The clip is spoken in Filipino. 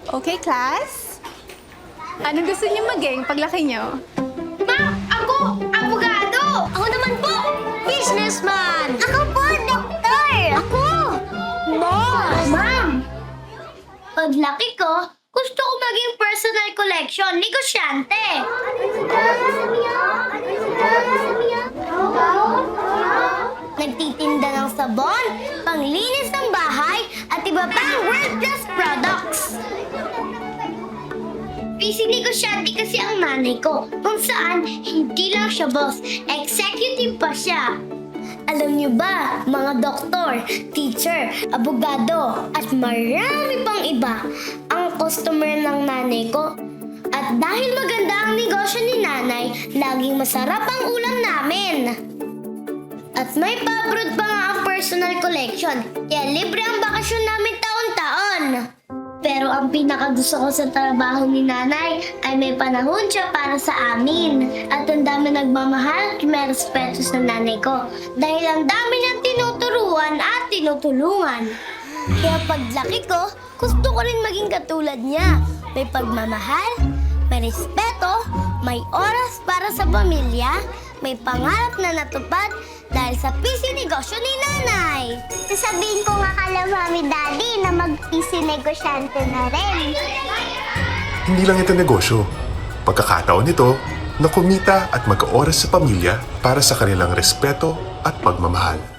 Okay, class? Anong gusto niyo maging paglaki niyo? Ma'am, ako, abogado! Ako naman po, businessman! Ako po, doktor! Ako, boss! Ma'am, paglaki ko, gusto ko maging personal collection, negosyante! Nagtitinda ng sabon, panglinis ng bahay, at iba pang world-class products. Busy negosyante kasi ang nanay ko, kung saan hindi lang siya boss, executive pa siya. Alam niyo ba, mga doktor, teacher, abogado, at marami pang iba ang customer ng nanay ko. At dahil maganda ang negosyo ni nanay, laging masarap ang ulam namin. At may pa-abroad pa nga ang personal collection, kaya libre ang bakasyon namin taon-taon. Pero ang pinakagusto ko sa trabaho ni nanay ay may panahon siya para sa amin. At ang dami nagmamahal at may respeto sa nanay ko. Dahil ang dami niyang tinuturuan at tinutulungan. Kaya paglaki ko, gusto ko rin maging katulad niya. May pagmamahal, may respeto, may oras para sa pamilya, may pangarap na natupad dahil sa PC negosyo ni nanay. Sasabihin ko nga kala mami daddy na mag-PC negosyante na rin. Hindi lang ito negosyo. Pagkakataon ito na kumita at magka-oras sa pamilya para sa kanilang respeto at pagmamahal.